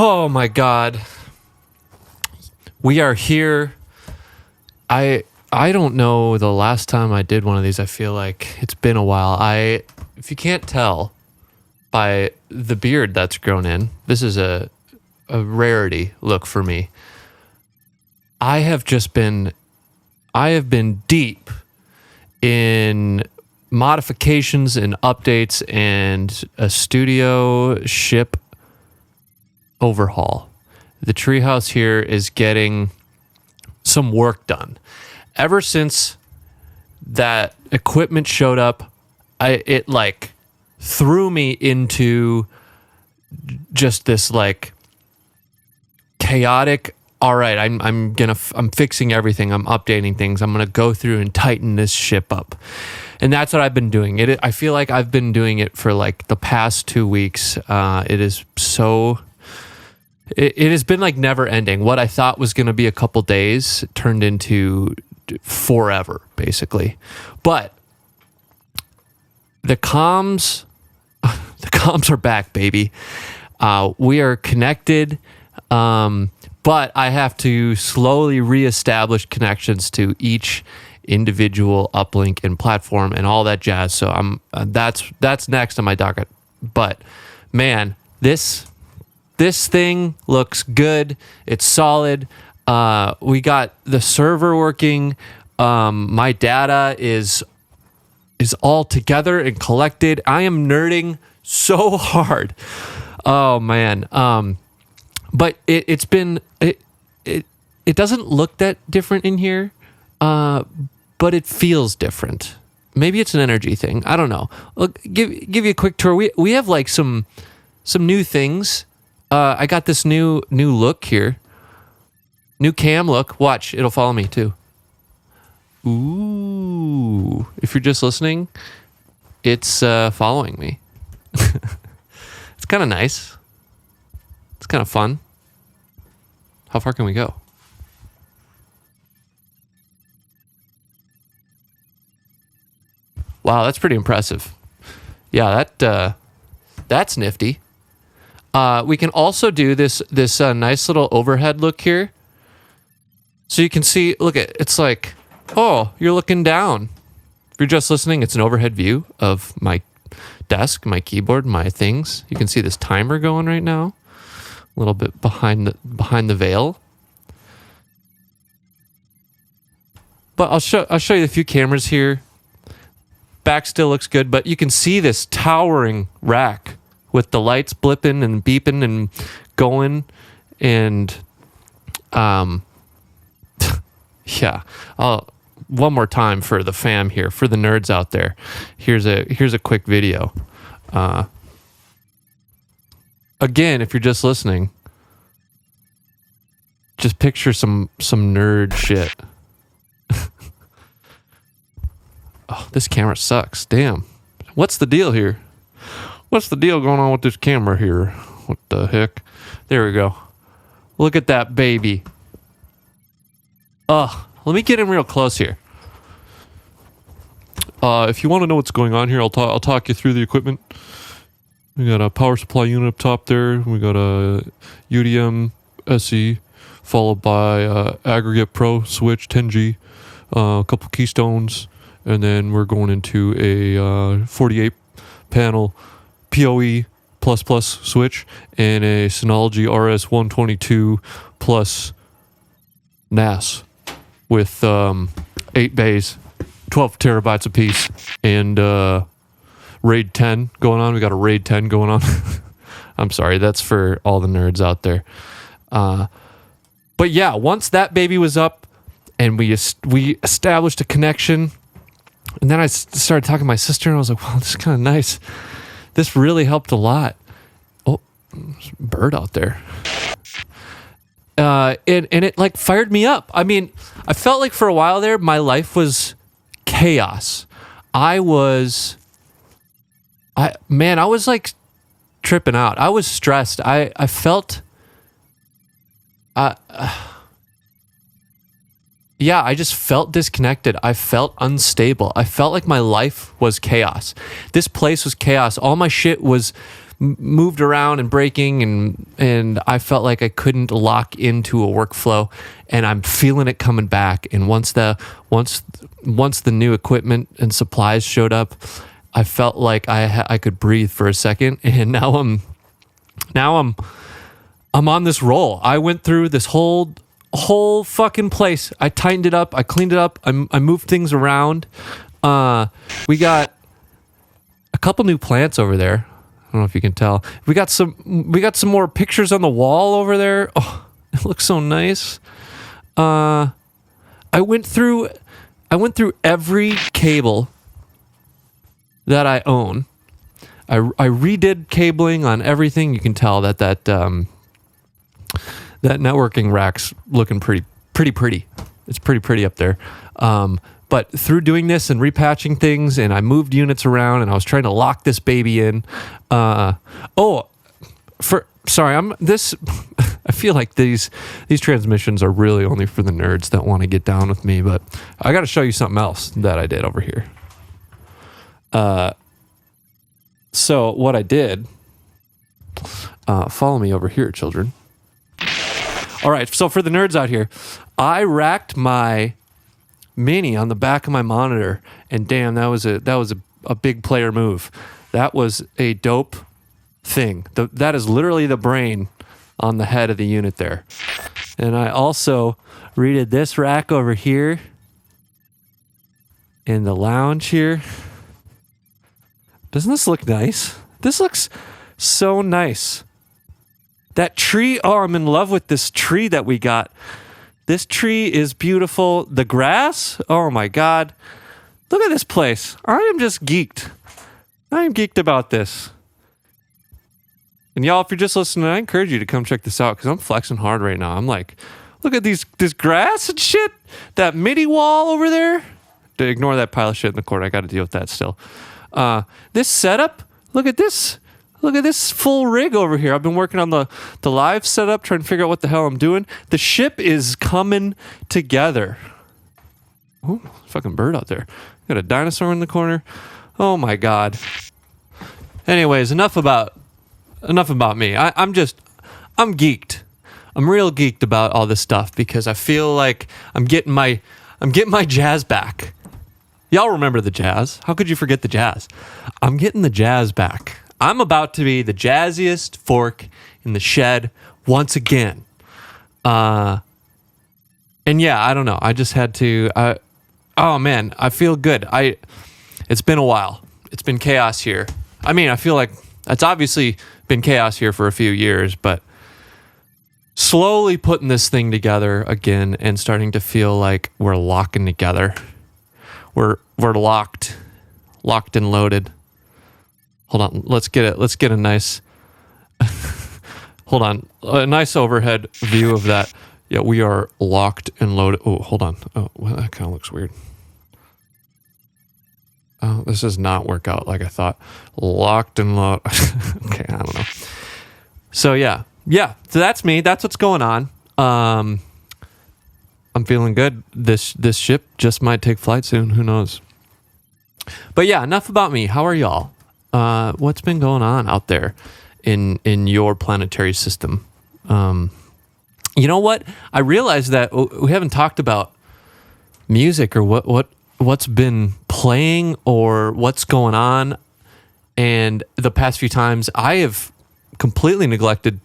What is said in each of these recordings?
Oh my God. We are here. I don't know the last time I did one of these. I feel like it's been a while. If you can't tell by the beard that's grown in, this is a rarity look for me. I have been deep in modifications and updates and a studio ship overhaul. The Treehouse here is getting some work done. Ever since that equipment showed up, it like threw me into just this like chaotic, all right, I'm fixing everything, I'm updating things, I'm gonna go through and tighten this ship up. And that's what I've been doing. I feel like I've been doing it for like the past 2 weeks. It has been like never ending. What I thought was going to be a couple days turned into forever, basically. But the comms are back, baby. We are connected, but I have to slowly reestablish connections to each individual uplink and platform and all that jazz. So that's next on my docket. But man, this thing looks good. It's solid. We got the server working. My data is all together and collected. I am nerding so hard. Oh man. But it doesn't look that different in here. But it feels different. Maybe it's an energy thing. I don't know. Look, give you a quick tour. We have like some new things. I got this new look here. New cam look. Watch, it'll follow me too. Ooh. If you're just listening, it's following me. It's kind of nice. It's kind of fun. How far can we go? Wow, that's pretty impressive. Yeah, that's nifty. We can also do this nice little overhead look here. So you can see, look at, it's like, oh, you're looking down. If you're just listening, it's an overhead view of my desk, my keyboard, my things. You can see this timer going right now. A little bit behind the veil. But I'll show you a few cameras here. Back still looks good, but you can see this towering rack with the lights blipping and beeping and going, and yeah. One more time for the fam here, for the nerds out there. Here's a quick video. Again, if you're just listening, just picture some nerd shit. Oh, this camera sucks. Damn. What's the deal here? What's the deal going on with this camera here? What the heck? There we go. Look at that baby. Let me get in real close here. If you want to know what's going on here, I'll talk you through the equipment. We got a power supply unit up top there. We got a UDM SE, followed by aggregate pro switch 10G, a couple keystones, and then we're going into a 48 panel PoE++ switch and a Synology RS122 plus NAS with 8 bays, 12 terabytes a piece, and RAID 10 going on. We got a RAID 10 going on. I'm sorry, that's for all the nerds out there. But yeah, once that baby was up and we established a connection, and then I started talking to my sister, and I was like, wow, this is kind of nice. This really helped a lot. Oh, there's a bird out there. And it like fired me up. I mean, I felt like for a while there, my life was chaos. I was I was like tripping out. I was stressed. I felt, yeah, I just felt disconnected. I felt unstable. I felt like my life was chaos. This place was chaos. All my shit was moved around and breaking, and I felt like I couldn't lock into a workflow, and I'm feeling it coming back. And once the new equipment and supplies showed up, I felt like I could breathe for a second. And now I'm on this roll. I went through this whole fucking place. I tightened it up. I cleaned it up. I moved things around. We got a couple new plants over there. I don't know if you can tell. We got some more pictures on the wall over there. Oh, it looks so nice. I went through every cable that I own. I redid cabling on everything. You can tell that networking rack's looking pretty pretty. It's pretty up there. But through doing this and repatching things, and I moved units around, and I was trying to lock this baby in. I feel like these transmissions are really only for the nerds that want to get down with me. But I got to show you something else that I did over here. So what I did, follow me over here, children. All right, so for the nerds out here, I racked my Mini on the back of my monitor, and damn, that was a big player move. That was a dope thing. That is literally the brain on the head of the unit there. And I also redid this rack over here in the lounge here. Doesn't this look nice? This looks so nice. That tree, oh, I'm in love with this tree that we got. This tree is beautiful. The grass, oh my God. Look at this place. I am just geeked. I am geeked about this. And y'all, if you're just listening, I encourage you to come check this out because I'm flexing hard right now. I'm like, look at this grass and shit. That MIDI wall over there. Ignore that pile of shit in the corner. I got to deal with that still. This setup, look at this. Look at this full rig over here. I've been working on the live setup, trying to figure out what the hell I'm doing. The ship is coming together. Oh, fucking bird out there. Got a dinosaur in the corner. Oh my God. Anyways, enough about me. I'm geeked. I'm real geeked about all this stuff because I feel like I'm getting my jazz back. Y'all remember the jazz? How could you forget the jazz? I'm getting the jazz back. I'm about to be the jazziest fork in the shed once again. And yeah, I don't know. I just had to, oh man, I feel good. It's been a while. It's been chaos here. I mean, I feel like it's obviously been chaos here for a few years, but slowly putting this thing together again and starting to feel like we're locking together. We're locked and loaded. Hold on, let's get a nice hold on, a nice overhead view of that. Yeah, we are locked and loaded. Oh, hold on. Oh, well, that kind of looks weird. Oh, this does not work out like I thought. Locked and loaded. Okay, I don't know. So yeah. So that's me. That's what's going on. I'm feeling good. This ship just might take flight soon. Who knows? But yeah, enough about me. How are y'all? What's been going on out there in your planetary system? You know what? I realized that we haven't talked about music or what's been playing or what's going on. And the past few times I have completely neglected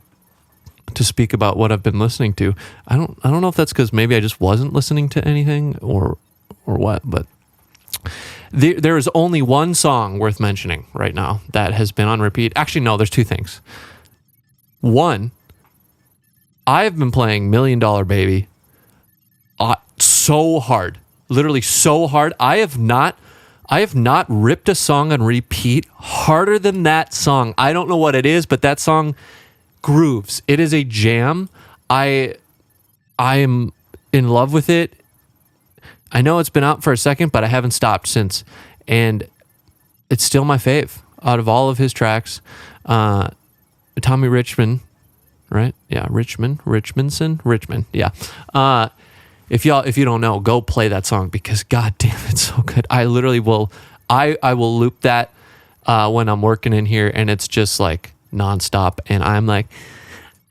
to speak about what I've been listening to. I don't know if that's because maybe I just wasn't listening to anything or what, but there is only one song worth mentioning right now that has been on repeat. Actually, no, there's two things. One, I have been playing $1 Million Baby so hard, literally so hard. I have not ripped a song on repeat harder than that song. I don't know what it is, but that song grooves. It is a jam. I am in love with it. I know it's been out for a second, but I haven't stopped since, and it's still my fave. out of all of his tracks. Tommy Richman, right? Yeah, Richman. Yeah. If you don't know, go play that song because god damn, it's so good. I literally will. I will loop that when I'm working in here, and it's just like nonstop. And I'm like,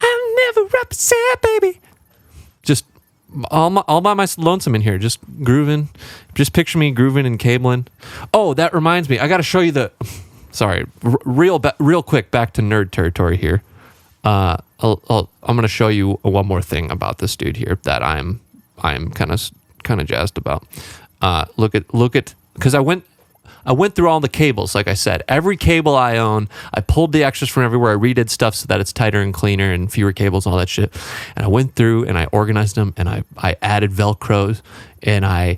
I'll never represent, baby. Just all by my lonesome in here, just grooving. Just picture me grooving and cabling. Oh, that reminds me, I got to show you the. Sorry, real quick, back to nerd territory here. I'm going to show you one more thing about this dude here that I'm kind of jazzed about. Look at because I went through all the cables. Like I said, every cable I own, I pulled the extras from everywhere. I redid stuff so that it's tighter and cleaner and fewer cables, all that shit. And I went through and I organized them, and I added Velcros, and I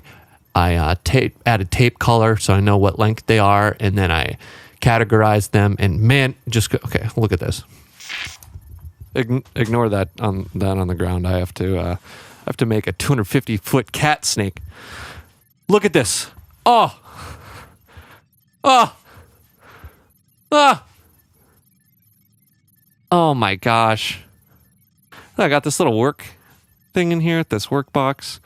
added tape color so I know what length they are, and then I categorized them. And man, okay, look at this. Ignore that on the ground. I have to make a 250-foot cat snake. Look at this. Oh my gosh. I got this little work thing in here, this work box.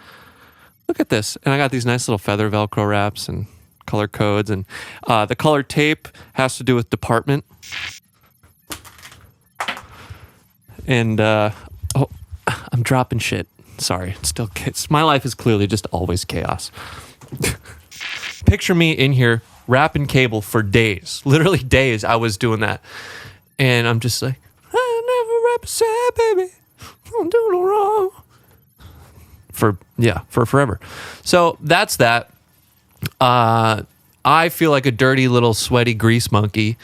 Look at this. And I got these nice little feather Velcro wraps and color codes. And the color tape has to do with department. And I'm dropping shit. Sorry. My life is clearly just always chaos. Picture me in here wrapping cable for days. Literally days I was doing that. And I'm just like, I never represent, baby. I'm doing no wrong. For forever. So that's that. I feel like a dirty little sweaty grease monkey.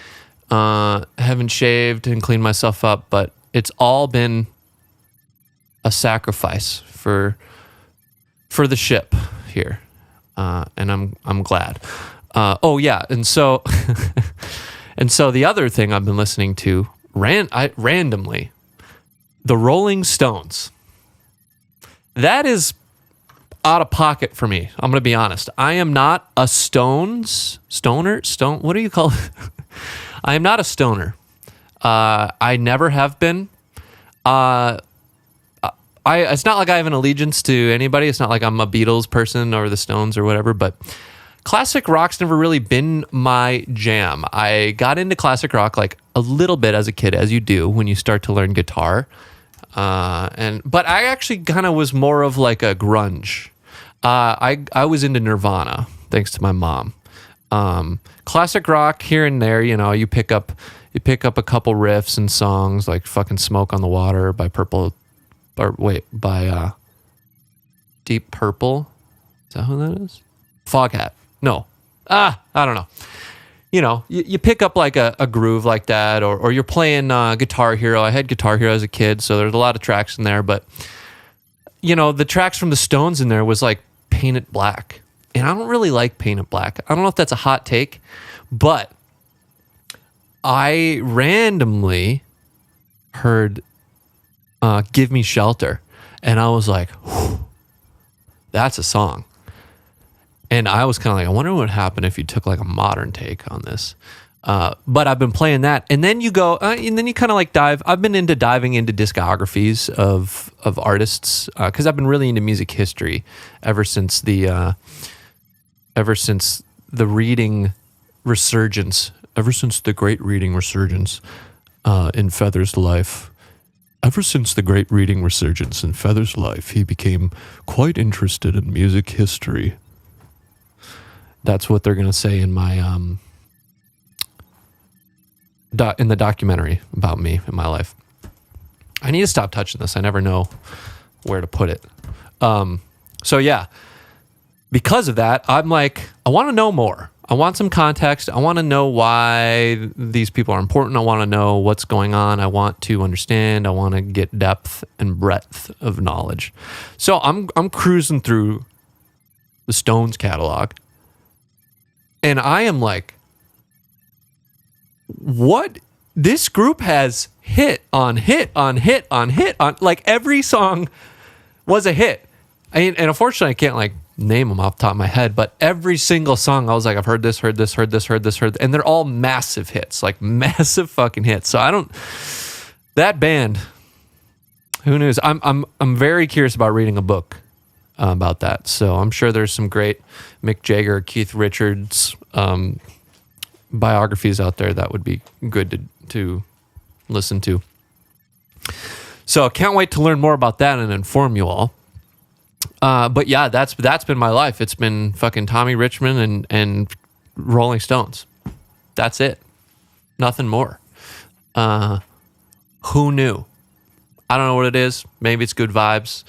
Haven't shaved and cleaned myself up, but it's all been a sacrifice for the ship here. And I'm glad. And so the other thing I've been listening to randomly, the Rolling Stones. That is out of pocket for me. I'm going to be honest. I am not a stoner. What do you call it? I am not a stoner. I never have been. It's not like I have an allegiance to anybody. It's not like I'm a Beatles person or the Stones or whatever, but classic rock's never really been my jam. I got into classic rock like a little bit as a kid, as you do when you start to learn guitar. But I actually kind of was more of like a grunge. I was into Nirvana, thanks to my mom. Classic rock here and there, you pick up a couple riffs and songs like fucking Smoke on the Water by Deep Purple. Is that who that is? Foghat. No. I don't know. You pick up like a groove like that, or you're playing Guitar Hero. I had Guitar Hero as a kid, so there's a lot of tracks in there, but the tracks from the Stones in there was like Paint It Black. And I don't really like Paint It Black. I don't know if that's a hot take, but I randomly heard Give Me Shelter, and I was like, that's a song. And I was kind of like, I wonder what would happen if you took like a modern take on this. But I've been playing that. And then you go, and then you kind of like dive. I've been diving into discographies of artists because I've been really into music history ever since the reading resurgence, ever since the great reading resurgence in Feather's life. Ever since the great reading resurgence in Feather's life, he became quite interested in music history. That's what they're going to say in my in the documentary about me and my life. I need to stop touching this. I never know where to put it. So yeah, because of that, I'm like, I want to know more. I want some context. I want to know why these people are important. I want to know what's going on. I want to understand. I want to get depth and breadth of knowledge. So I'm cruising through the Stones catalog, and I am like, what? This group has hit on hit on hit on hit on, like every song was a hit. And unfortunately, I can't like name them off the top of my head, but every single song I was like, I've heard this, and they're all massive hits, like massive fucking hits. So that band, who knows? I'm very curious about reading a book about that. So I'm sure there's some great Mick Jagger, Keith Richards biographies out there that would be good to listen to. So I can't wait to learn more about that and inform you all. But yeah, that's been my life. It's been fucking Tommy Richman and Rolling Stones. That's it. Nothing more. Who knew? I don't know what it is. Maybe it's good vibes.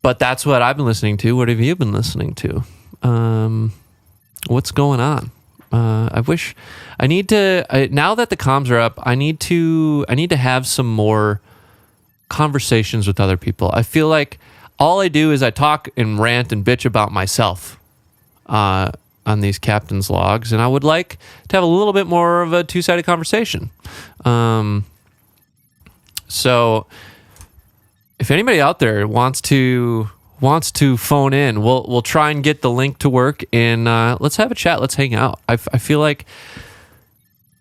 But that's what I've been listening to. What have you been listening to? What's going on? Now that the comms are up, I need to have some more conversations with other people. I feel like all I do is I talk and rant and bitch about myself on these captain's logs, and I would like to have a little bit more of a two-sided conversation. So if anybody out there wants to phone in, we'll try and get the link to work, and let's have a chat. Let's hang out. I feel like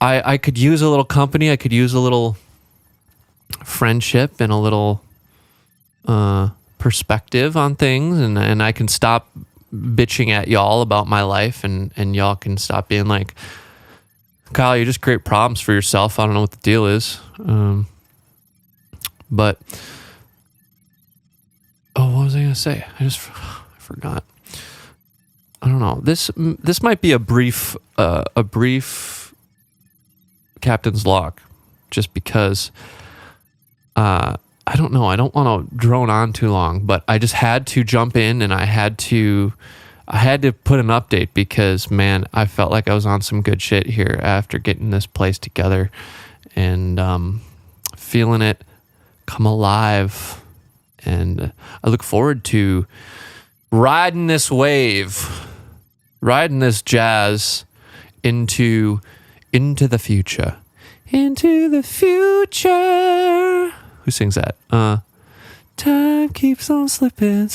I could use a little company. I could use a little friendship and a little perspective on things, and I can stop bitching at y'all about my life, and y'all can stop being like, Kyle, you just create problems for yourself. I don't know what the deal is. But what was I gonna say? I forgot. I don't know. This might be a brief captain's log, just because I don't know. I don't want to drone on too long, but I just had to jump in, and I had to put an update because, man, I felt like I was on some good shit here after getting this place together and feeling it come alive. And I look forward to riding this wave, riding this jazz into the future. Into the future. Who sings that? Time keeps on slipping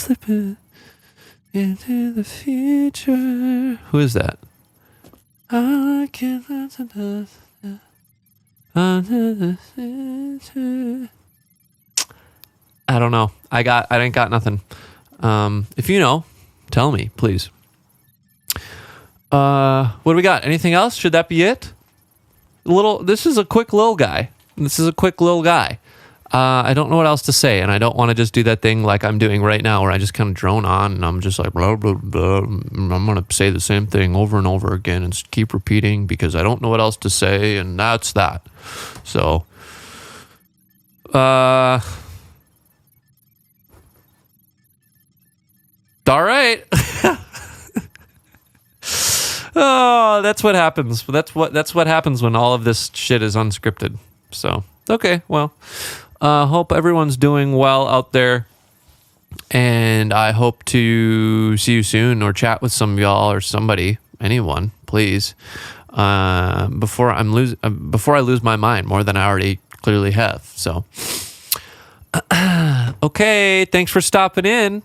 into the future. Who is that? I can't into the future. I don't know. I didn't got nothing. If you know, tell me, please. What do we got? Anything else? Should that be it? This is a quick little guy. I don't know what else to say, and I don't want to just do that thing like I'm doing right now where I just kind of drone on and I'm just like, blah, blah, blah. I'm going to say the same thing over and over again and keep repeating because I don't know what else to say, and that's that. So, all right. Oh, that's what happens. That's what happens when all of this shit is unscripted. So, okay, well, hope everyone's doing well out there, and I hope to see you soon or chat with some of y'all or anyone, please, before I lose my mind more than I already clearly have. So, okay, thanks for stopping in.